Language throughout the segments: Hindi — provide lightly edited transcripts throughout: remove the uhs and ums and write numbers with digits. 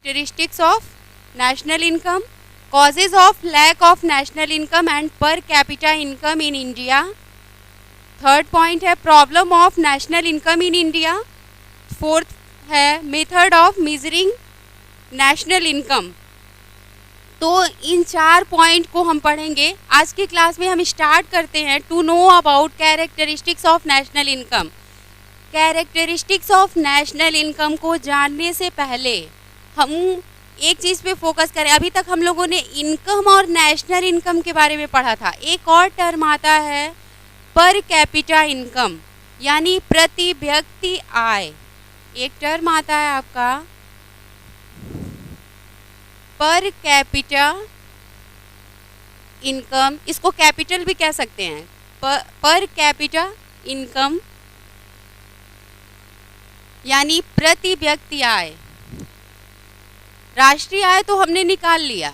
characteristics of national income, causes of lack of national income and per capita income in India. Third point है problem of national income in India. Fourth है method of measuring national income. तो इन 4 पॉइंट को हम पढ़ेंगे आज की क्लास में. हम स्टार्ट करते हैं to know about characteristics of national income. Characteristics of national income को जानने से पहले हम एक चीज़ पे फोकस करें. अभी तक हम लोगों ने इनकम और नेशनल इनकम के बारे में पढ़ा था. एक और टर्म आता है पर कैपिटा इनकम, यानी प्रति व्यक्ति आय. एक टर्म आता है आपका पर कैपिटा इनकम. इसको कैपिटल भी कह सकते हैं. पर कैपिटा इनकम यानी प्रति व्यक्ति आय. राष्ट्रीय आय तो हमने निकाल लिया,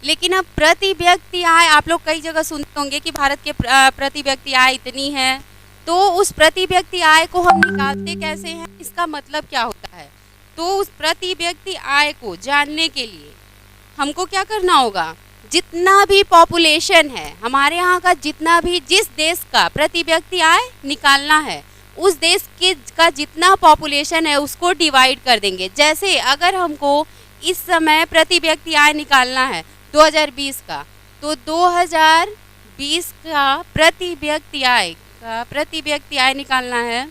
लेकिन अब प्रति व्यक्ति आय आप लोग कई जगह सुनते होंगे कि भारत के प्रति व्यक्ति आय इतनी है. तो उस प्रति व्यक्ति आय को हम निकालते कैसे हैं, इसका मतलब क्या होता है. तो उस प्रति व्यक्ति आय को जानने के लिए हमको क्या करना होगा, जितना भी पॉपुलेशन है हमारे यहाँ का, जितना भी जिस देश का प्रति व्यक्ति आय निकालना है, उस देश के का जितना पॉपुलेशन है उसको डिवाइड कर देंगे. जैसे अगर हमको इस समय प्रति व्यक्ति आय निकालना है 2020 का, तो 2020 का प्रति व्यक्ति आय निकालना है.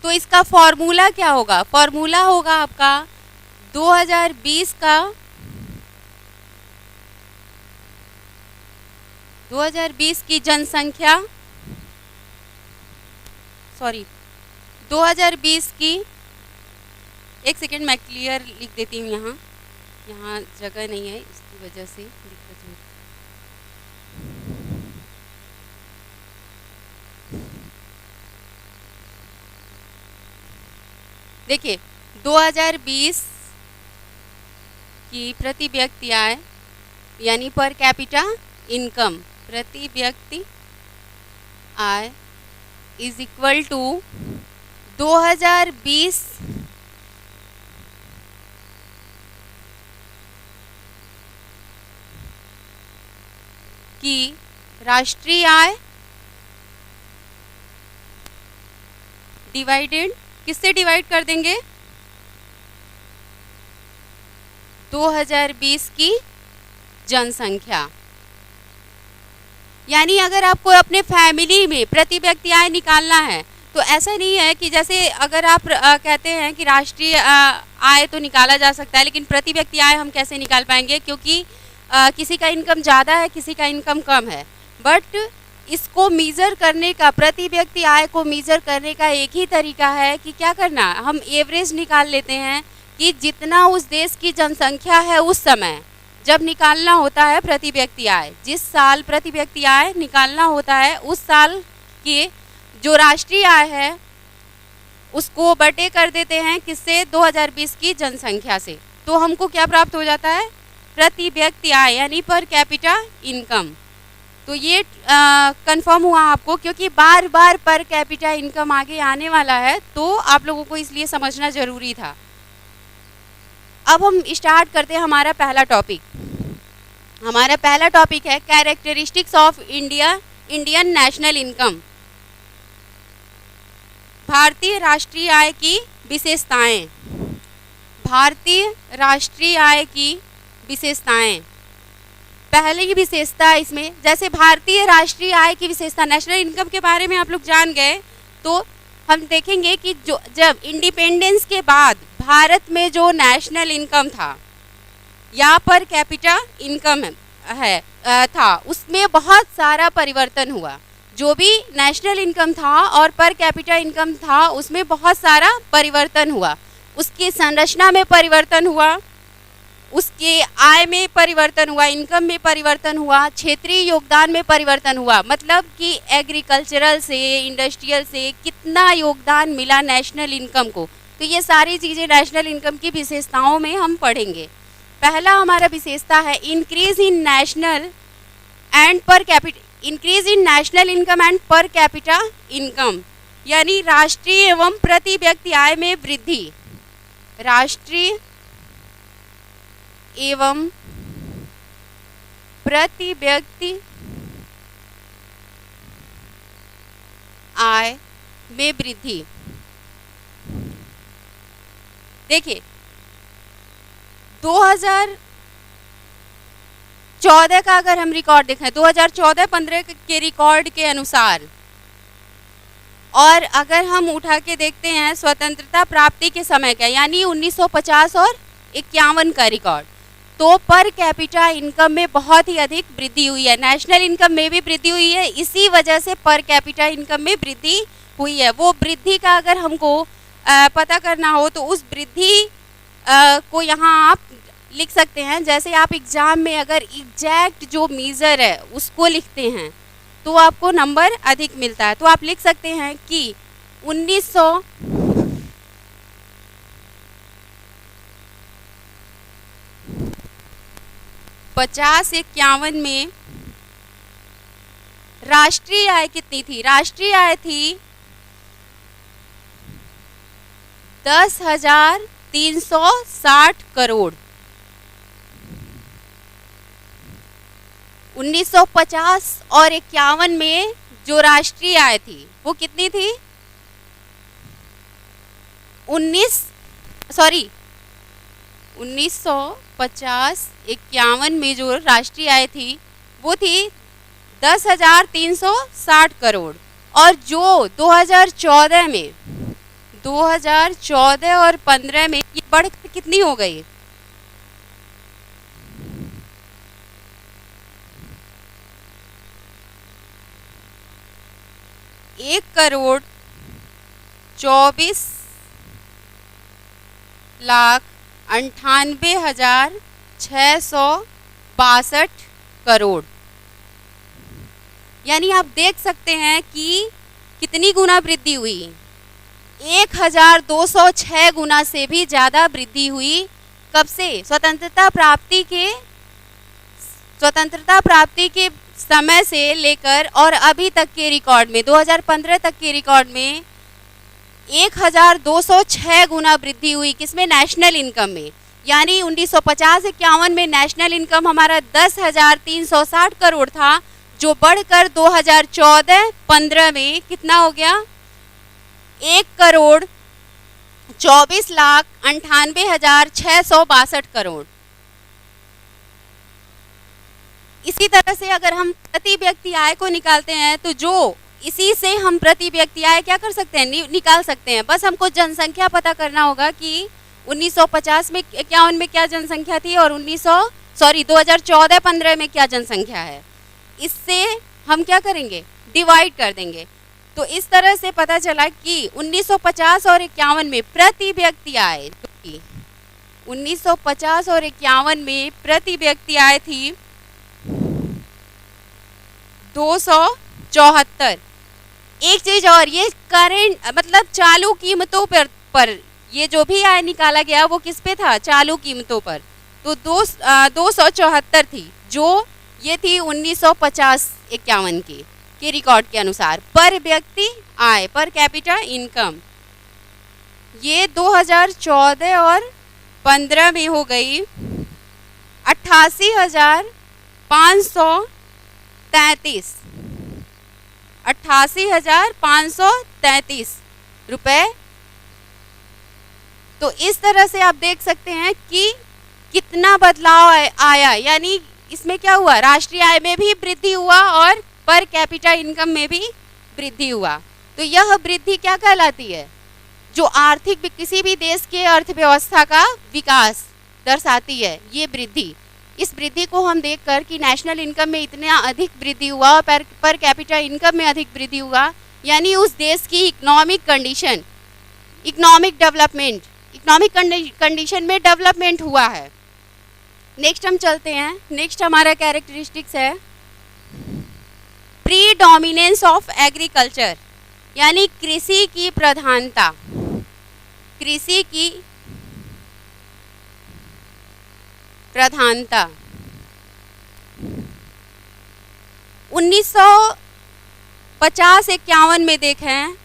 तो इसका फॉर्मूला क्या होगा, फॉर्मूला होगा आपका 2020 का 2020 की जनसंख्या 2020 की, एक सेकेंड मैं क्लियर लिख देती हूँ. यहाँ जगह नहीं है, इसकी वजह से दिक्कत है. देखिए 2020 की प्रति व्यक्ति आय यानी पर कैपिटा इनकम, प्रति व्यक्ति आय इज इक्वल टू 2020 की राष्ट्रीय आय डिवाइडेड, किससे डिवाइड कर देंगे, 2020 की जनसंख्या. यानी अगर आपको अपने फैमिली में प्रति व्यक्ति आय निकालना है तो ऐसा नहीं है कि जैसे अगर आप कहते हैं कि राष्ट्रीय आय तो निकाला जा सकता है, लेकिन प्रति व्यक्ति आय हम कैसे निकाल पाएंगे, क्योंकि किसी का इनकम ज़्यादा है, किसी का इनकम कम है. बट इसको मीज़र करने का, प्रति व्यक्ति आय को मीज़र करने का एक ही तरीका है कि क्या करना, हम एवरेज निकाल लेते हैं कि जितना उस देश की जनसंख्या है उस समय जब निकालना होता है प्रति व्यक्ति आय, जिस साल प्रति व्यक्ति आय निकालना होता है उस साल की जो राष्ट्रीय आय है उसको बटे कर देते हैं किससे, 2020 की जनसंख्या से. तो हमको क्या प्राप्त हो जाता है, प्रति व्यक्ति आय यानी पर कैपिटा इनकम. तो ये कंफर्म हुआ आपको, क्योंकि बार बार पर कैपिटा इनकम आगे आने वाला है, तो आप लोगों को इसलिए समझना ज़रूरी था. अब हम स्टार्ट करते हैं हमारा पहला टॉपिक. हमारा पहला टॉपिक है characteristics of Indian national income. भारतीय राष्ट्रीय आय की विशेषताएं. भारतीय राष्ट्रीय आय की विशेषताएं. पहली विशेषता इसमें, जैसे भारतीय राष्ट्रीय आय की विशेषता, नेशनल इनकम के बारे में आप लोग जान गए, तो हम देखेंगे कि जो जब इंडिपेंडेंस के बाद भारत में जो नेशनल इनकम था या पर कैपिटा इनकम था, उसमें बहुत सारा परिवर्तन हुआ. जो भी नेशनल इनकम था और पर कैपिटा इनकम था उसमें बहुत सारा परिवर्तन हुआ. उसकी संरचना में परिवर्तन हुआ, उसके आय में परिवर्तन हुआ, इनकम में परिवर्तन हुआ, क्षेत्रीय योगदान में परिवर्तन हुआ. मतलब कि एग्रीकल्चरल से, इंडस्ट्रियल से कितना योगदान मिला नेशनल इनकम को. तो ये सारी चीज़ें नेशनल इनकम की विशेषताओं में हम पढ़ेंगे. पहला हमारा विशेषता है increase in national and per capita, increase in national income and per capita income. यानी राष्ट्रीय एवं प्रति व्यक्ति आय में वृद्धि, राष्ट्रीय एवं प्रति व्यक्ति आय में वृद्धि। देखिए 2014 का अगर हम रिकॉर्ड देखें, 2014-15 के रिकॉर्ड के अनुसार, और अगर हम उठा के देखते हैं स्वतंत्रता प्राप्ति के समय का, यानी 1950 और 51 का रिकॉर्ड, तो पर कैपिटा इनकम में बहुत ही अधिक वृद्धि हुई है। नेशनल इनकम में भी वृद्धि हुई है, इसी वजह से पर कैपिटा इनकम में वृद्धि हुई है। वो वृद्धि का अगर हमको पता करना हो तो उस वृद्धि को यहाँ आप लिख सकते हैं। जैसे आप एग्ज़ाम में अगर एग्जैक्ट जो मेज़र है उसको लिखते हैं तो आपको नंबर अधिक मिलता है। तो आप लिख सकते हैं कि 1950-51 में राष्ट्रीय आय कितनी थी? राष्ट्रीय आय थी 10,360 करोड़। 1950 और 51 में जो राष्ट्रीय आय थी वो कितनी थी? 1950-51 में जो राष्ट्रीय आय थी वो थी 10,360 करोड़। और जो 2014 में, 2014 और 15 में ये बढ़ कितनी हो गई? 1,24,98,662 करोड़। यानी आप देख सकते हैं कि कितनी गुना वृद्धि हुई? 1,206 गुना से भी ज़्यादा वृद्धि हुई। कब से? स्वतंत्रता प्राप्ति के समय से लेकर और अभी तक के रिकॉर्ड में, 2015 तक के रिकॉर्ड में 1,206 गुना वृद्धि हुई। किसमें? नेशनल इनकम में। यानी 1950-51 में नेशनल इनकम हमारा 10,360 करोड़ था, जो बढ़कर 2014-15 में कितना हो गया? 1,24,98,662 करोड़। इसी तरह से अगर हम प्रति व्यक्ति आय को निकालते हैं तो जो इसी से हम प्रति व्यक्ति आय क्या कर सकते हैं? निकाल सकते हैं। बस हमको जनसंख्या पता करना होगा कि 1950 में 51 में क्या जनसंख्या थी और 2014-15 में क्या जनसंख्या है। इससे हम क्या करेंगे? डिवाइड कर देंगे। तो इस तरह से पता चला कि 1950 और 51 में प्रति व्यक्ति आय, 1950 और 51 में प्रति व्यक्ति आय थी 274। एक चीज और, ये करेंट मतलब चालू कीमतों पर ये जो भी आय निकाला गया वो किस पे था? चालू कीमतों पर। तो 274 थी, जो ये थी 1950-51 के रिकॉर्ड के अनुसार। पर व्यक्ति आय, पर कैपिटा इनकम, ये 2014 और 15 में हो गई 88,533, 88,533 रुपए। तो इस तरह से आप देख सकते हैं कि कितना बदलाव आया। यानी इसमें क्या हुआ? राष्ट्रीय आय में भी वृद्धि हुआ और पर कैपिटा इनकम में भी वृद्धि हुआ। तो यह वृद्धि क्या कहलाती है? जो आर्थिक किसी भी देश के अर्थव्यवस्था का विकास दर्शाती है ये वृद्धि। इस वृद्धि को हम देखकर कि नेशनल इनकम में इतना अधिक वृद्धि हुआ और पर कैपिटा इनकम में अधिक वृद्धि हुआ, यानी उस देश की economic condition, economic development, economic condition में डेवलपमेंट हुआ है। नेक्स्ट हम चलते हैं। नेक्स्ट हमारा कैरेक्टरिस्टिक्स है प्रीडोमिनेंस ऑफ एग्रीकल्चर, यानी कृषि की प्रधानता। कृषि की प्रधानता 1950-51 में देखें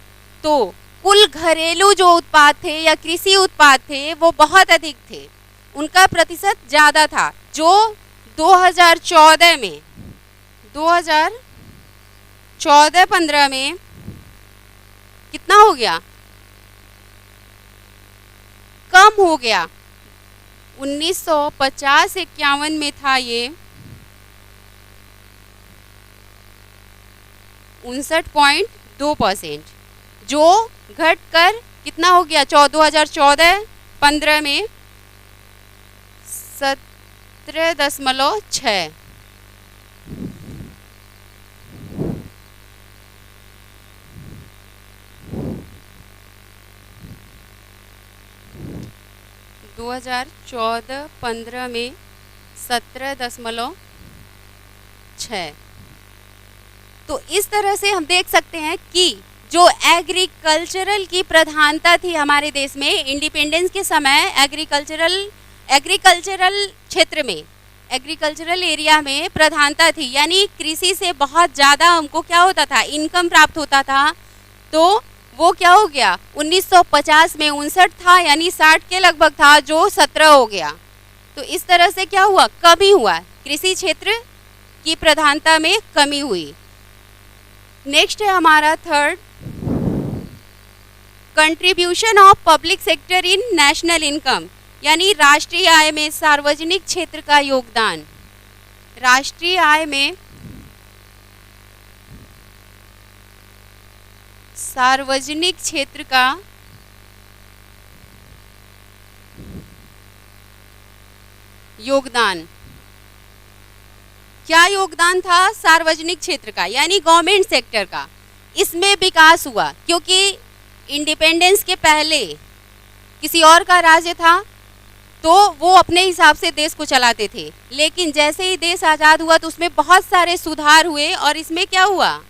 तो कुल घरेलू जो उत्पाद थे या कृषि उत्पाद थे वो बहुत अधिक थे, उनका प्रतिशत ज़्यादा था, जो 2014 में 2014-15 में कितना हो गया, कम हो गया। 1950-51 में था ये 59.2%, जो घटकर कितना हो गया 2014-15 में 17.6। दो 2014-15 में 17.6। तो इस तरह से हम देख सकते हैं कि जो एग्रीकल्चरल की प्रधानता थी हमारे देश में, इंडिपेंडेंस के समय एग्रीकल्चरल क्षेत्र में, एग्रीकल्चरल एरिया में प्रधानता थी, यानी कृषि से बहुत ज़्यादा हमको क्या होता था, इनकम प्राप्त होता था। तो वो क्या हो गया, 1950 में 59 था, यानी 60 के लगभग था, जो 17 हो गया। तो इस तरह से क्या हुआ, कमी हुआ, कृषि क्षेत्र की प्रधानता में कमी हुई। नेक्स्ट है हमारा third, contribution of public sector in national income, यानी राष्ट्रीय आय में सार्वजनिक क्षेत्र का योगदान। राष्ट्रीय आय में सार्वजनिक क्षेत्र का योगदान। क्या योगदान था सार्वजनिक क्षेत्र का, यानी गवर्नमेंट सेक्टर का। इसमें विकास हुआ, क्योंकि इंडिपेंडेंस के पहले किसी और का राज्य था, तो वो अपने हिसाब से देश को चलाते थे। लेकिन जैसे ही देश आज़ाद हुआ तो उसमें बहुत सारे सुधार हुए, और इसमें क्या हुआ,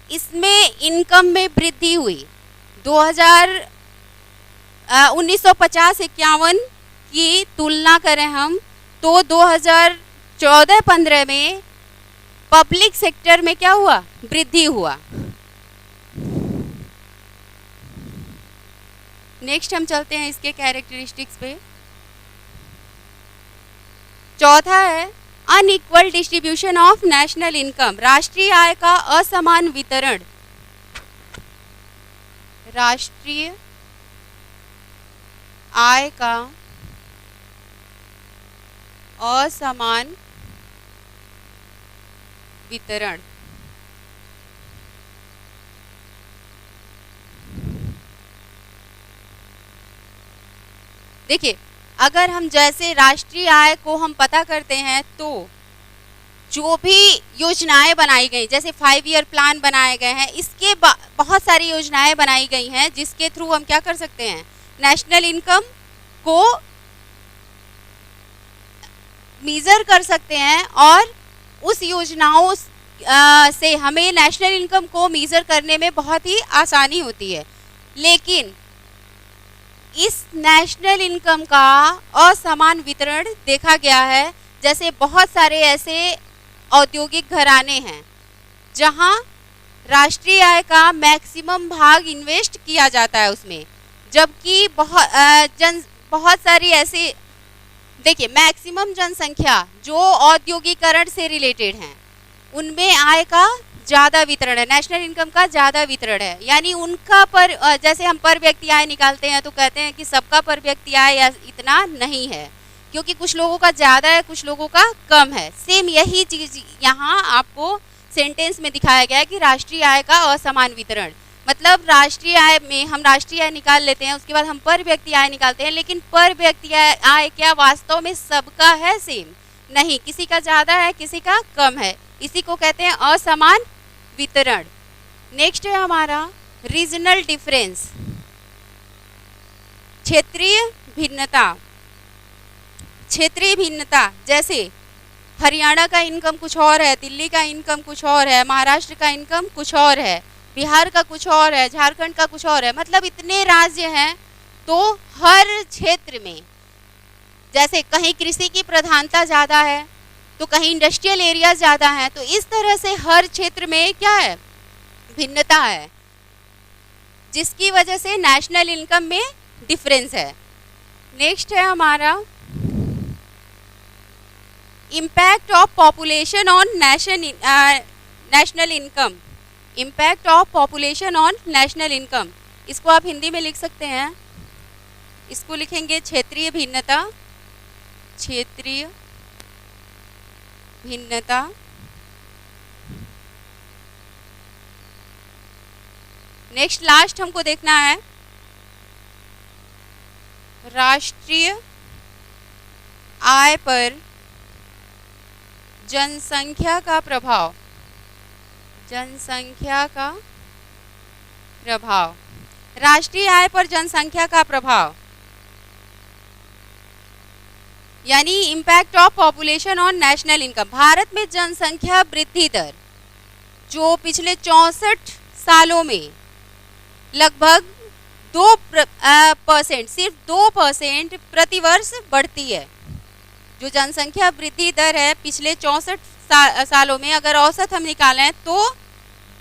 इसमें इनकम में वृद्धि हुई। 1950-51 की तुलना करें हम, तो 2014-15 में पब्लिक सेक्टर में क्या हुआ, वृद्धि हुआ। नेक्स्ट हम चलते हैं इसके कैरेक्टरिस्टिक्स पे। चौथा है unequal distribution of national income, राष्ट्रीय आय का असमान वितरण। राष्ट्रीय आय का असमान वितरण। देखिए, अगर हम जैसे राष्ट्रीय आय को हम पता करते हैं, तो जो भी योजनाएं बनाई गई, जैसे 5 ईयर प्लान बनाए गए हैं, इसके बहुत सारी योजनाएं बनाई गई हैं, जिसके थ्रू हम क्या कर सकते हैं, नेशनल इनकम को मेजर कर सकते हैं। और उस योजनाओं से हमें नेशनल इनकम को मेजर करने में बहुत ही आसानी होती है। लेकिन इस नेशनल इनकम का असमान वितरण देखा गया है। जैसे बहुत सारे ऐसे औद्योगिक घराने हैं जहां राष्ट्रीय आय का मैक्सिमम भाग इन्वेस्ट किया जाता है उसमें, जबकि बहुत सारी ऐसी, देखिए, मैक्सिमम जनसंख्या जो औद्योगिकरण से रिलेटेड हैं, उनमें आय का ज़्यादा वितरण है, नेशनल इनकम का ज़्यादा वितरण है। यानी उनका जैसे हम पर व्यक्ति आय निकालते हैं तो कहते हैं कि सबका पर व्यक्ति आय इतना नहीं है, क्योंकि कुछ लोगों का ज़्यादा है, कुछ लोगों का कम है। सेम यही चीज़ यहाँ आपको सेंटेंस में दिखाया गया है कि राष्ट्रीय आय का असमान वितरण। मतलब राष्ट्रीय आय में हम राष्ट्रीय आय निकाल लेते हैं, उसके बाद हम पर व्यक्ति आय निकालते हैं, लेकिन पर व्यक्ति आय क्या वास्तव में सबका है सेम? नहीं, किसी का ज़्यादा है, किसी का कम है। इसी को कहते हैं असमान वितरण। नेक्स्ट है हमारा रीजनल डिफरेंस, क्षेत्रीय भिन्नता। क्षेत्रीय भिन्नता, जैसे हरियाणा का इनकम कुछ और है, दिल्ली का इनकम कुछ और है, महाराष्ट्र का इनकम कुछ और है, बिहार का कुछ और है, झारखंड का कुछ और है। मतलब इतने राज्य हैं, तो हर क्षेत्र में जैसे कहीं कृषि की प्रधानता ज़्यादा है तो कहीं इंडस्ट्रियल एरिया ज़्यादा है, तो इस तरह से हर क्षेत्र में क्या है, भिन्नता है। जिसकी वजह से नेशनल इनकम में डिफरेंस है। नेक्स्ट है हमारा impact of population on national income. Impact of population on national income, इसको आप हिंदी में लिख सकते हैं। इसको लिखेंगे क्षेत्रीय भिन्नता, क्षेत्रीय भिन्नता। नेक्स्ट लास्ट हमको देखना है राष्ट्रीय आय पर जनसंख्या का प्रभाव, जनसंख्या का प्रभाव, राष्ट्रीय आय पर जनसंख्या का प्रभाव, यानी impact of population on national income. Bharat में जनसंख्या वृद्धि दर जो पिछले 64 सालों में लगभग 2%, सिर्फ 2% प्रतिवर्ष बढ़ती है। जो जनसंख्या वृद्धि दर है पिछले 64 सालों में अगर औसत हम निकालें तो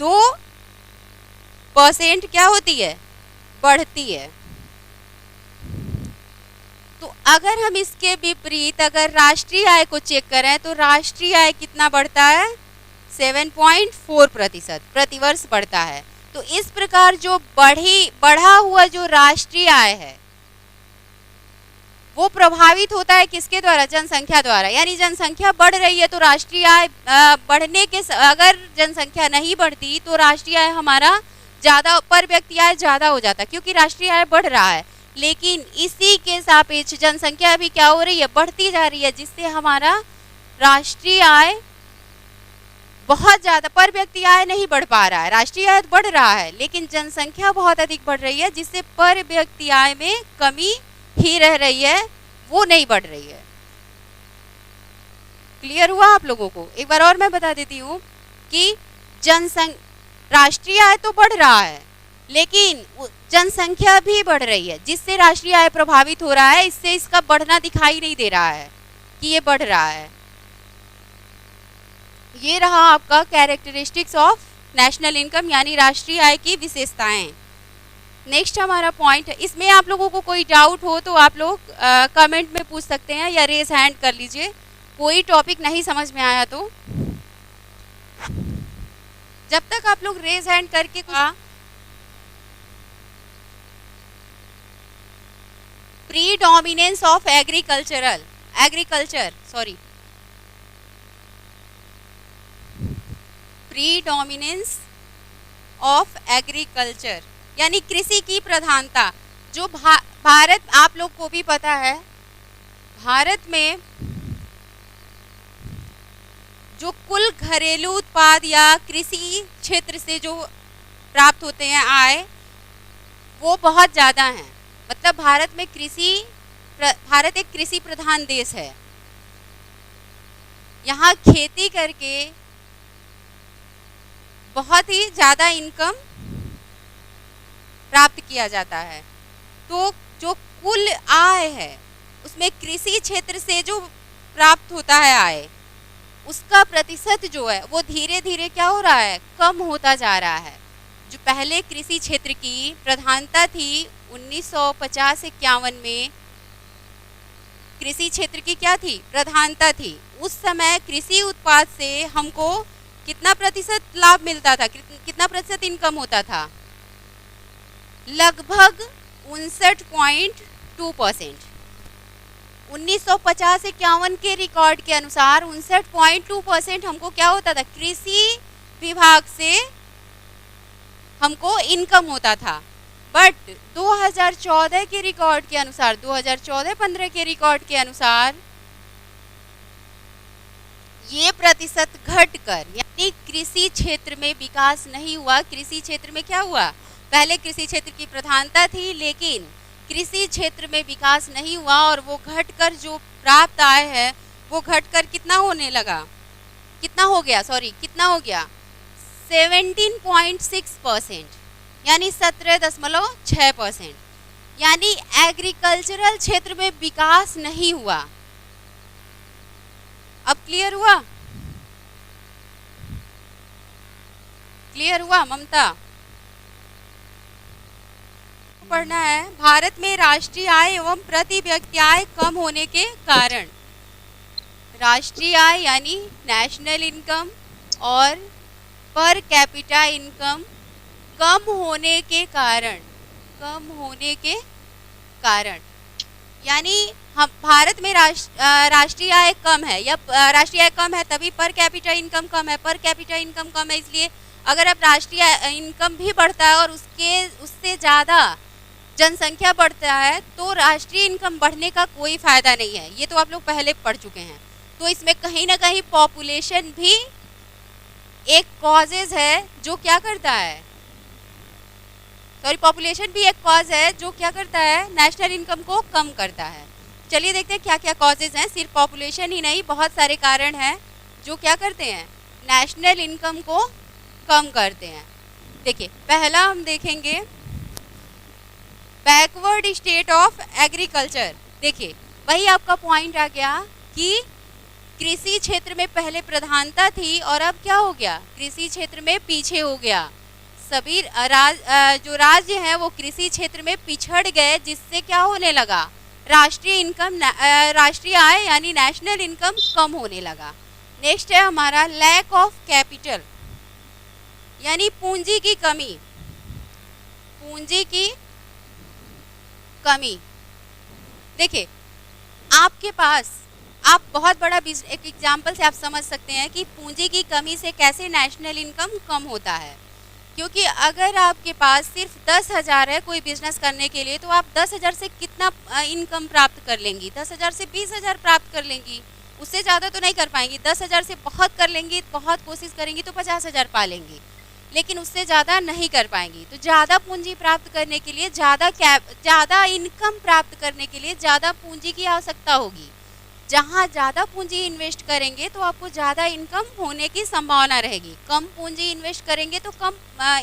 2% क्या होती है, बढ़ती है। तो अगर हम इसके विपरीत अगर राष्ट्रीय आय को चेक करें तो राष्ट्रीय आय कितना बढ़ता है, 7.4% प्रतिवर्ष बढ़ता है। तो इस प्रकार जो बढ़ा हुआ जो राष्ट्रीय आय है वो प्रभावित होता है किसके द्वारा, जनसंख्या द्वारा। यानी जनसंख्या बढ़ रही है तो राष्ट्रीय आय बढ़ने के, अगर जनसंख्या नहीं बढ़ती तो राष्ट्रीय आय हमारा ज़्यादा, पर व्यक्ति आय ज़्यादा हो जाता क्योंकि राष्ट्रीय आय बढ़ रहा है। लेकिन इसी के सापेक्ष जनसंख्या भी क्या हो रही है, बढ़ती जा रही है, जिससे हमारा राष्ट्रीय आय बहुत ज़्यादा, पर व्यक्ति आय नहीं बढ़ पा रहा है। राष्ट्रीय आय बढ़ रहा है लेकिन जनसंख्या बहुत अधिक बढ़ रही है, जिससे पर व्यक्ति आय में कमी ही रह रही है, वो नहीं बढ़ रही है। क्लियर हुआ आप लोगों को? एक बार और मैं बता देती हूँ कि राष्ट्रीय आय तो बढ़ रहा है लेकिन जनसंख्या भी बढ़ रही है, जिससे राष्ट्रीय आय प्रभावित हो रहा है। इससे इसका बढ़ना दिखाई नहीं दे रहा है कि ये बढ़ रहा है। ये रहा आपका कैरेक्टरिस्टिक्स ऑफ नेशनल इनकम, यानी राष्ट्रीय आय की विशेषताएं। नेक्स्ट हमारा पॉइंट है, इसमें आप लोगों को कोई डाउट हो तो आप लोग कमेंट में पूछ सकते हैं या रेज हैंड कर लीजिए। कोई टॉपिक नहीं समझ में आया तो जब तक आप लोग रेज हैंड करके predominance of predominance of agriculture यानी कृषि की प्रधानता। जो भारत, आप लोग को भी पता है, भारत में जो कुल घरेलू उत्पाद या कृषि क्षेत्र से जो प्राप्त होते हैं आय, वो बहुत ज़्यादा हैं। मतलब भारत एक कृषि प्रधान देश है। यहाँ खेती करके बहुत ही ज़्यादा इनकम प्राप्त किया जाता है। तो जो कुल आय है उसमें कृषि क्षेत्र से जो प्राप्त होता है आय, उसका प्रतिशत जो है वो धीरे धीरे क्या हो रहा है, कम होता जा रहा है। जो पहले कृषि क्षेत्र की प्रधानता थी 1950-51 में, कृषि क्षेत्र की क्या थी, प्रधानता थी। उस समय कृषि उत्पाद से हमको कितना प्रतिशत लाभ मिलता था, कितना प्रतिशत इनकम होता था, लगभग 59.2%। 1950-51 के रिकॉर्ड के अनुसार 59.2% हमको क्या होता था, कृषि विभाग से हमको इनकम होता था। बट 2014 के रिकॉर्ड के अनुसार, 2014-15 के रिकॉर्ड के अनुसार ये प्रतिशत घटकर, यानी कृषि क्षेत्र में विकास नहीं हुआ। कृषि क्षेत्र में क्या हुआ, पहले कृषि क्षेत्र की प्रधानता थी लेकिन कृषि क्षेत्र में विकास नहीं हुआ और वो घटकर जो प्राप्त आय है वो घटकर कितना होने लगा, कितना हो गया 17.6%, यानी 17.6%। यानी एग्रीकल्चरल क्षेत्र में विकास नहीं हुआ। अब क्लियर हुआ? क्लियर हुआ ममता? पढ़ना है, भारत में राष्ट्रीय आय एवं प्रति व्यक्ति आय कम होने के कारण। राष्ट्रीय आय यानी नेशनल इनकम और पर कैपिटा इनकम कम होने के कारण, कम होने के कारण, यानी हम भारत में राष्ट्रीय आय कम है या राष्ट्रीय आय कम है तभी पर कैपिटा इनकम कम है। पर कैपिटा इनकम कम है इसलिए अगर अब राष्ट्रीय इनकम भी बढ़ता है और उससे ज़्यादा जनसंख्या बढ़ता है तो राष्ट्रीय इनकम बढ़ने का कोई फ़ायदा नहीं है। ये तो आप लोग पहले पढ़ चुके हैं। तो इसमें कहीं ना कहीं पॉपुलेशन भी एक कॉजेज है जो क्या करता है, पॉपुलेशन भी एक कॉज है जो क्या करता है, नेशनल इनकम को कम करता है। चलिए देखते हैं क्या क्या कॉजेज हैं। सिर्फ पॉपुलेशन ही नहीं, बहुत सारे कारण हैं जो क्या करते हैं, नेशनल इनकम को कम करते हैं। देखिए पहला हम देखेंगे बैकवर्ड स्टेट ऑफ एग्रीकल्चर। देखिए वही आपका पॉइंट आ गया कि कृषि क्षेत्र में पहले प्रधानता थी और अब क्या हो गया, कृषि क्षेत्र में पीछे हो गया। सभी जो राज्य हैं वो कृषि क्षेत्र में पिछड़ गए, जिससे क्या होने लगा, राष्ट्रीय आय यानी नेशनल इनकम कम होने लगा। नेक्स्ट है हमारा लैक ऑफ कैपिटल यानी पूंजी की कमी, पूंजी की कमी। देखिए आपके पास, आप बहुत बड़ा एक एग्जाम्पल से आप समझ सकते हैं कि पूंजी की कमी से कैसे नेशनल इनकम कम होता है। क्योंकि अगर आपके पास सिर्फ 10,000 है कोई बिजनेस करने के लिए, तो आप 10,000 से कितना इनकम प्राप्त कर लेंगी, 10,000 से 20,000 प्राप्त कर लेंगी, उससे ज़्यादा तो नहीं कर पाएंगी। 10,000 से बहुत कर लेंगी, बहुत कोशिश करेंगी तो 50,000 पा लेंगी, लेकिन उससे ज़्यादा नहीं कर पाएंगी। तो ज़्यादा पूंजी प्राप्त करने के लिए, ज़्यादा इनकम प्राप्त करने के लिए ज़्यादा पूंजी की आवश्यकता होगी। जहाँ ज़्यादा पूंजी इन्वेस्ट करेंगे तो आपको ज़्यादा इनकम होने की संभावना रहेगी। कम पूंजी इन्वेस्ट करेंगे तो कम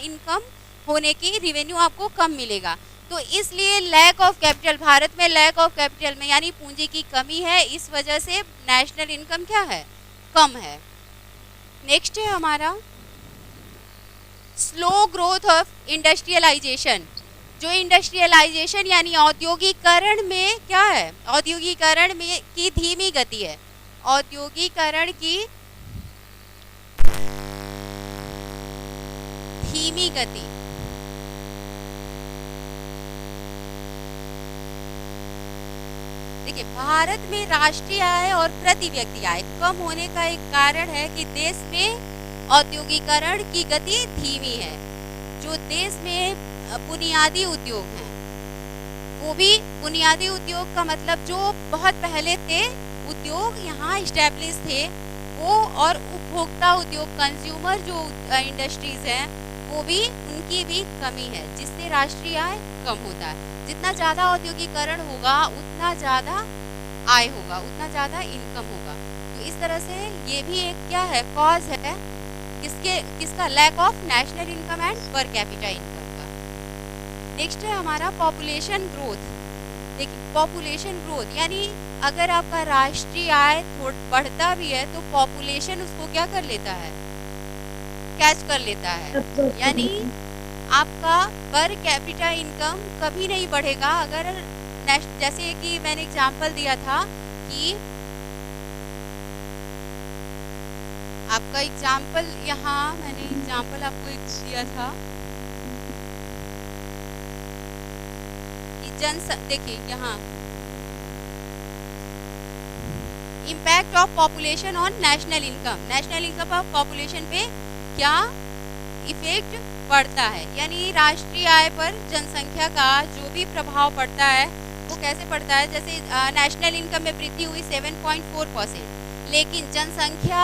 इनकम होने की, रिवेन्यू आपको कम मिलेगा। तो इसलिए लैक ऑफ कैपिटल, भारत में लैक ऑफ कैपिटल में यानी पूंजी की कमी है, इस वजह से नेशनल इनकम क्या है, कम है। नेक्स्ट है हमारा स्लो ग्रोथ ऑफ इंडस्ट्रियलाइजेशन। जो इंडस्ट्रियलाइजेशन यानी औद्योगिकरण में क्या है, औद्योगिकरण में की धीमी गति है, औद्योगिकरण की धीमी गति। देखिए भारत में राष्ट्रीय आय और प्रति व्यक्ति आय कम होने का एक कारण है कि देश में औद्योगिकरण की गति धीमी है। जो देश में बुनियादी उद्योग हैं, वो भी बुनियादी उद्योग का मतलब जो बहुत पहले थे उद्योग यहाँ इस्टेब्लिश थे वो, और उपभोक्ता उद्योग, कंज्यूमर जो इंडस्ट्रीज हैं वो भी, उनकी भी कमी है, जिससे राष्ट्रीय आय कम होता है। जितना ज़्यादा औद्योगिकरण होगा उतना ज़्यादा आय होगा, उतना ज़्यादा इनकम होगा। तो इस तरह से ये भी एक क्या है, कॉज है किसका, lack of national income and per capita income. Next है हमारा पॉपुलेशन ग्रोथ। देखिए पॉपुलेशन ग्रोथ यानी अगर आपका राष्ट्रीय आय बढ़ता भी है तो पॉपुलेशन उसको क्या कर लेता है, कैच कर लेता है। यानी आपका पर कैपिटा इनकम कभी नहीं बढ़ेगा अगर, जैसे कि मैंने एग्जांपल दिया था कि आपका एग्जांपल, यहाँ मैंने एग्जांपल आपको एक दिया था, देखिए यहाँ impact of population on national income, national income of population पे क्या इफेक्ट पड़ता है, यानी राष्ट्रीय आय पर जनसंख्या का जो भी प्रभाव पड़ता है वो कैसे पड़ता है। जैसे नेशनल इनकम में वृद्धि हुई 7.4%, लेकिन जनसंख्या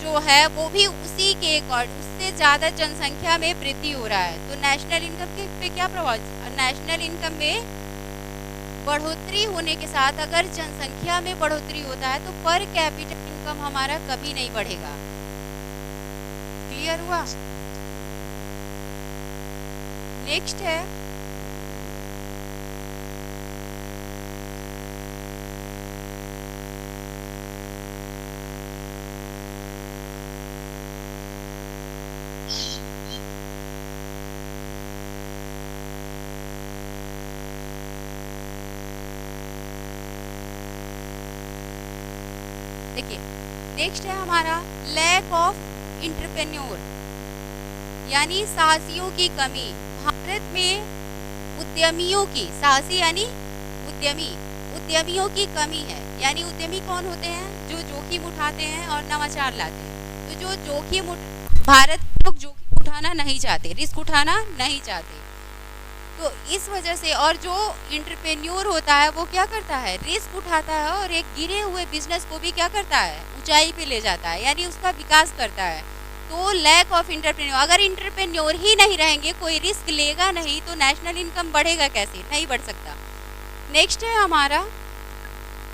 जो है वो भी उसी के अकॉर्डिंग, उससे ज़्यादा जनसंख्या में वृद्धि हो रहा है। तो नेशनल इनकम के पे क्या प्रभाव, नेशनल इनकम में बढ़ोतरी होने के साथ अगर जनसंख्या में बढ़ोतरी होता है तो पर कैपिटा इनकम हमारा कभी नहीं बढ़ेगा। क्लियर हुआ। नेक्स्ट है देखिए नेक्स्ट है हमारा लैक ऑफ इंटरप्रेन्योर, यानी साहसियों की कमी। भारत में उद्यमियों की, साहसी यानी उद्यमी, उद्यमियों की कमी है। यानी उद्यमी कौन होते हैं? जो जोखिम उठाते हैं और नवाचार लाते हैं। तो जो भारत के लोग जोखिम उठाना नहीं चाहते, रिस्क उठाना नहीं चाहते, तो इस वजह से। और जो इंटरप्रेन्योर होता है वो क्या करता है? रिस्क उठाता है और एक गिरे हुए बिजनेस को भी क्या करता है? ऊंचाई पे ले जाता है, यानी उसका विकास करता है। तो लैक ऑफ इंटरप्रेन्योर, अगर इंटरप्रेन्योर ही नहीं रहेंगे, कोई रिस्क लेगा नहीं, तो नेशनल इनकम बढ़ेगा कैसे? नहीं बढ़ सकता। नेक्स्ट है हमारा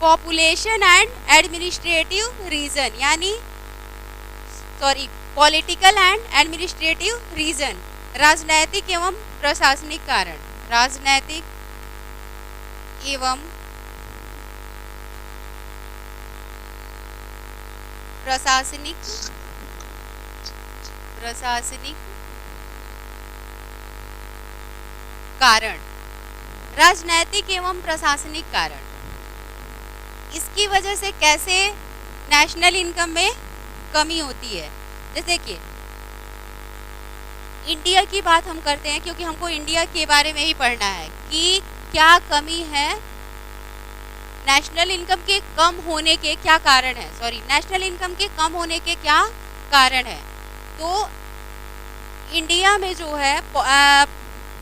पॉपुलेशन एंड एडमिनिस्ट्रेटिव रीजन, यानी पॉलिटिकल एंड एडमिनिस्ट्रेटिव रीजन, राजनैतिक एवं प्रशासनिक कारण। राजनैतिक एवं प्रशासनिक कारण, राजनैतिक एवं प्रशासनिक कारण। इसकी वजह से कैसे नेशनल इनकम में कमी होती है? जैसे देखिए इंडिया की बात हम करते हैं, क्योंकि हमको इंडिया के बारे में ही पढ़ना है कि क्या कमी है, नेशनल इनकम के कम होने के क्या कारण है। नेशनल इनकम के कम होने के क्या कारण है? तो इंडिया में जो है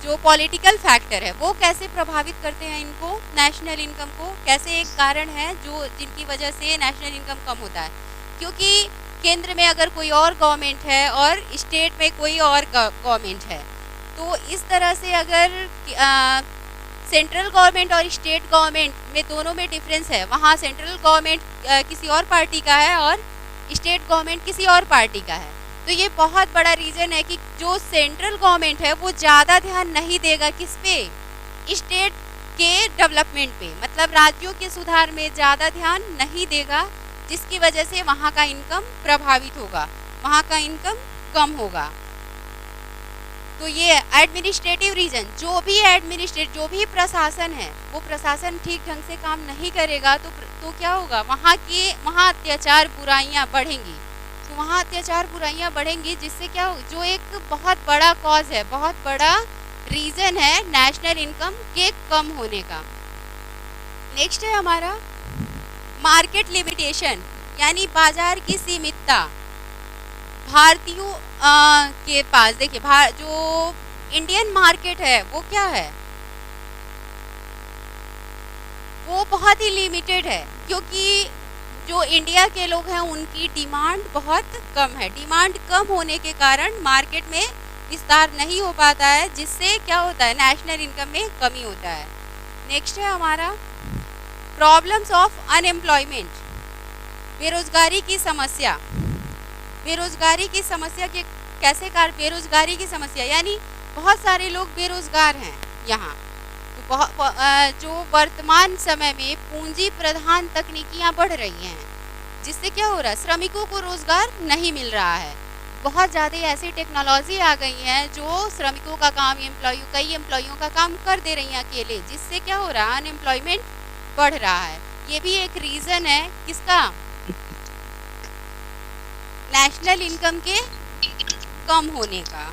जो पॉलिटिकल फैक्टर है वो कैसे प्रभावित करते हैं इनको, नेशनल इनकम को, कैसे एक कारण है जो जिनकी वजह से नेशनल इनकम कम होता है। क्योंकि केंद्र में अगर कोई और गवर्नमेंट है और स्टेट में कोई और गवर्नमेंट है, तो इस तरह से अगर सेंट्रल गवर्नमेंट और स्टेट गवर्नमेंट में दोनों में डिफरेंस है, वहाँ सेंट्रल गवर्नमेंट किसी और पार्टी का है और स्टेट गवर्नमेंट किसी और पार्टी का है, तो ये बहुत बड़ा रीज़न है कि जो सेंट्रल गवर्नमेंट है वो ज़्यादा ध्यान नहीं देगा किस पे? स्टेट के डेवलपमेंट पे, मतलब राज्यों के सुधार में ज़्यादा ध्यान नहीं देगा, जिसकी वजह से वहाँ का इनकम प्रभावित होगा, वहाँ का इनकम कम होगा। तो ये एडमिनिस्ट्रेटिव रीजन, जो भी प्रशासन है वो प्रशासन ठीक ढंग से काम नहीं करेगा, तो क्या होगा? वहाँ अत्याचार बुराइयाँ बढ़ेंगी। तो वहाँ अत्याचार बुराइयाँ बढ़ेंगी, जिससे क्या हो, जो एक बहुत बड़ा कॉज है, बहुत बड़ा रीज़न है नेशनल इनकम के कम होने का। नेक्स्ट है हमारा मार्केट लिमिटेशन, यानी बाजार की सीमितता। भारतीयों के पास देखिए जो इंडियन मार्केट है वो क्या है? वो बहुत ही लिमिटेड है, क्योंकि जो इंडिया के लोग हैं उनकी डिमांड बहुत कम है। डिमांड कम होने के कारण मार्केट में विस्तार नहीं हो पाता है, जिससे क्या होता है? नेशनल इनकम में कमी होता है। नेक्स्ट है हमारा प्रॉब्लम्स ऑफ अनएम्प्लॉयमेंट, बेरोजगारी की समस्या। बेरोजगारी की समस्या के कैसे कारण? बेरोजगारी की समस्या यानी बहुत सारे लोग बेरोजगार हैं यहाँ। तो जो वर्तमान समय में पूंजी प्रधान तकनीकियाँ बढ़ रही हैं, जिससे क्या हो रहा है? श्रमिकों को रोजगार नहीं मिल रहा है। बहुत ज़्यादा ऐसी टेक्नोलॉजी आ गई हैं जो श्रमिकों का काम, कई एम्प्लॉइयों का काम कर दे रही हैं अकेले, जिससे क्या हो रहा है? अनएम्प्लॉयमेंट बढ़ रहा है। ये भी एक रीज़न है किसका? नेशनल इनकम के कम होने का।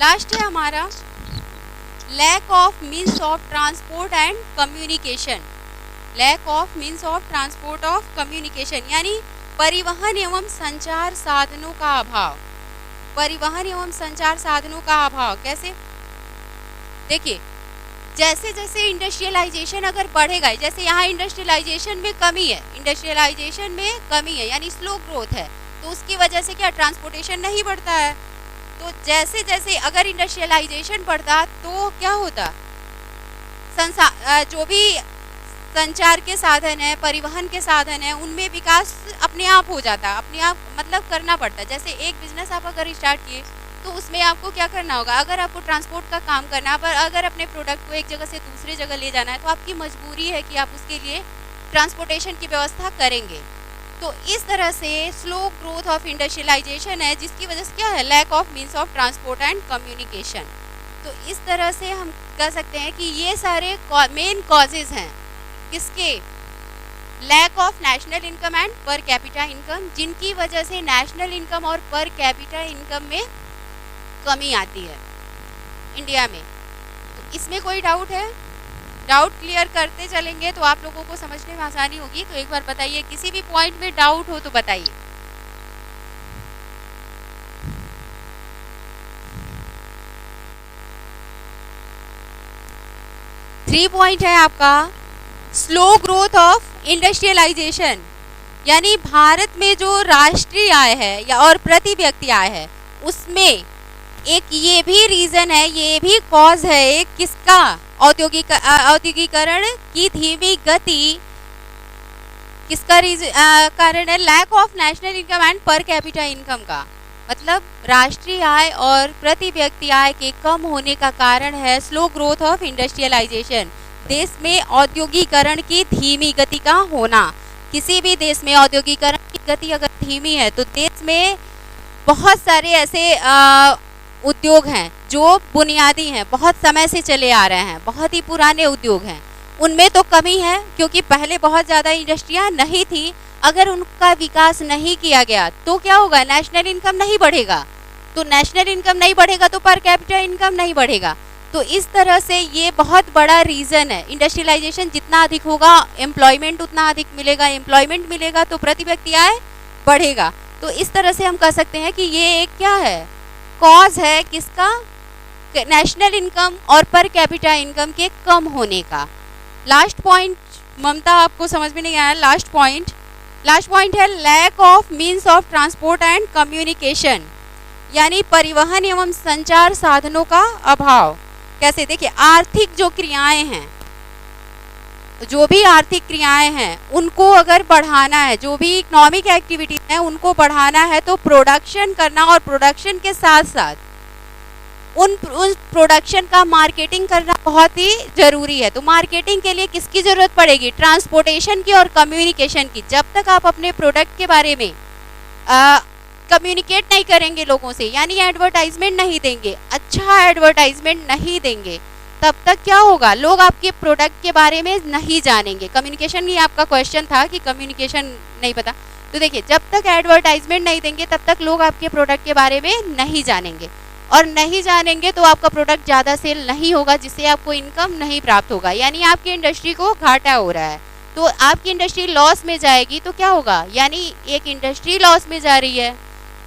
लास्ट है हमारा lack of means of transport and communication. Lack of means of transport of communication, यानी परिवहन एवं संचार साधनों का अभाव। परिवहन एवं संचार साधनों का अभाव कैसे? देखिए जैसे जैसे इंडस्ट्रियलाइजेशन अगर बढ़ेगा, जैसे यहाँ इंडस्ट्रियलाइजेशन में कमी है, यानी स्लो ग्रोथ है, तो उसकी वजह से क्या ट्रांसपोर्टेशन नहीं बढ़ता है। तो जैसे जैसे अगर इंडस्ट्रियलाइजेशन बढ़ता तो क्या होता? जो भी संचार के साधन है, परिवहन के साधन है, उनमें विकास अपने आप हो जाता, अपने आप मतलब करना पड़ता। जैसे एक बिजनेस आप अगर स्टार्ट किए तो उसमें आपको क्या करना होगा? अगर आपको ट्रांसपोर्ट का काम करना है, पर अगर अपने प्रोडक्ट को एक जगह से दूसरी जगह ले जाना है, तो आपकी मजबूरी है कि आप उसके लिए ट्रांसपोर्टेशन की व्यवस्था करेंगे। तो इस तरह से स्लो ग्रोथ ऑफ इंडस्ट्रियलाइजेशन है, जिसकी वजह से क्या है? Lack of means of transport and communication. तो इस तरह से हम कह सकते हैं कि ये सारे मेन कॉजेज हैं किसके? Lack of national income and per capita income, जिनकी वजह से नेशनल इनकम और पर कैपिटा इनकम में कमी आती है इंडिया में। तो इसमें कोई डाउट है? डाउट क्लियर करते चलेंगे तो आप लोगों को समझने में आसानी होगी। तो एक बार बताइए, किसी भी पॉइंट में डाउट हो तो बताइए। थ्री पॉइंट है आपका, स्लो ग्रोथ ऑफ इंडस्ट्रियलाइजेशन, यानी भारत में जो राष्ट्रीय आय है या और प्रति व्यक्ति आय है उसमें एक ये भी रीजन है, ये भी कॉज है एक किसका, औद्योगिकरण की धीमी गति किसका कारण है, lack of national income and per capita income का। मतलब राष्ट्रीय आय और प्रति व्यक्ति आय के कम होने का कारण है स्लो ग्रोथ ऑफ इंडस्ट्रियलाइजेशन, देश में औद्योगिकरण की धीमी गति का होना। किसी भी देश में औद्योगिकरण की गति अगर धीमी है तो देश में बहुत सारे ऐसे उद्योग हैं जो बुनियादी हैं, बहुत समय से चले आ रहे हैं, बहुत ही पुराने उद्योग हैं, उनमें तो कमी है क्योंकि पहले बहुत ज़्यादा इंडस्ट्रियाँ नहीं थी। अगर उनका विकास नहीं किया गया तो क्या होगा, नेशनल इनकम नहीं बढ़ेगा, तो नेशनल इनकम नहीं बढ़ेगा तो पर कैपिटा इनकम नहीं बढ़ेगा। तो इस तरह से ये बहुत बड़ा रीज़न है। इंडस्ट्रियलाइजेशन जितना अधिक होगा एम्प्लॉयमेंट उतना अधिक मिलेगा, एम्प्लॉयमेंट मिलेगा तो प्रति व्यक्ति आय बढ़ेगा। तो इस तरह से हम कह सकते हैं कि ये एक क्या है, कॉज है किसका, नेशनल इनकम और पर कैपिटा इनकम के कम होने का। लास्ट पॉइंट ममता आपको समझ में नहीं आया, लास्ट पॉइंट है lack of means of transport and communication, यानी परिवहन एवं संचार साधनों का अभाव। कैसे, देखिए आर्थिक जो क्रियाएं हैं, जो भी आर्थिक क्रियाएं हैं उनको अगर बढ़ाना है, जो भी इकोनॉमिक एक्टिविटीज हैं उनको बढ़ाना है तो प्रोडक्शन करना, और प्रोडक्शन के साथ साथ उन प्रोडक्शन का मार्केटिंग करना बहुत ही ज़रूरी है। तो मार्केटिंग के लिए किसकी ज़रूरत पड़ेगी, ट्रांसपोर्टेशन की और कम्युनिकेशन की। जब तक आप अपने प्रोडक्ट के बारे में कम्युनिकेट नहीं करेंगे लोगों से, यानी एडवर्टाइजमेंट नहीं देंगे, अच्छा एडवर्टाइजमेंट नहीं देंगे, तब तक क्या होगा, लोग आपके प्रोडक्ट के बारे में नहीं जानेंगे। कम्युनिकेशन ही आपका क्वेश्चन था कि कम्युनिकेशन नहीं पता, तो देखिए जब तक एडवर्टाइजमेंट नहीं देंगे तब तक लोग आपके प्रोडक्ट के बारे में नहीं जानेंगे, और नहीं जानेंगे तो आपका प्रोडक्ट ज़्यादा सेल नहीं होगा, जिससे आपको इनकम नहीं प्राप्त होगा, यानी आपकी इंडस्ट्री को घाटा हो रहा है। तो आपकी इंडस्ट्री लॉस में जाएगी तो क्या होगा, यानी एक इंडस्ट्री लॉस में जा रही है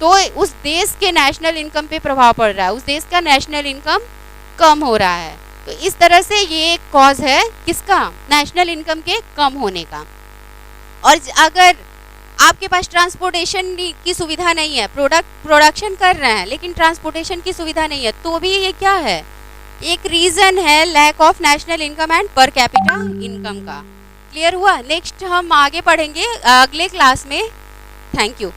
तो उस देश के नेशनल इनकम पे प्रभाव पड़ रहा है, उस देश का नेशनल इनकम कम हो रहा है। तो इस तरह से ये एक कॉज है किसका, नेशनल इनकम के कम होने का। और अगर आपके पास ट्रांसपोर्टेशन की सुविधा नहीं है, प्रोडक्शन कर रहे हैं लेकिन ट्रांसपोर्टेशन की सुविधा नहीं है, तो भी ये क्या है, एक रीज़न है lack of national income and per capita income का। क्लियर हुआ? नेक्स्ट हम आगे पढ़ेंगे अगले क्लास में। Thank you.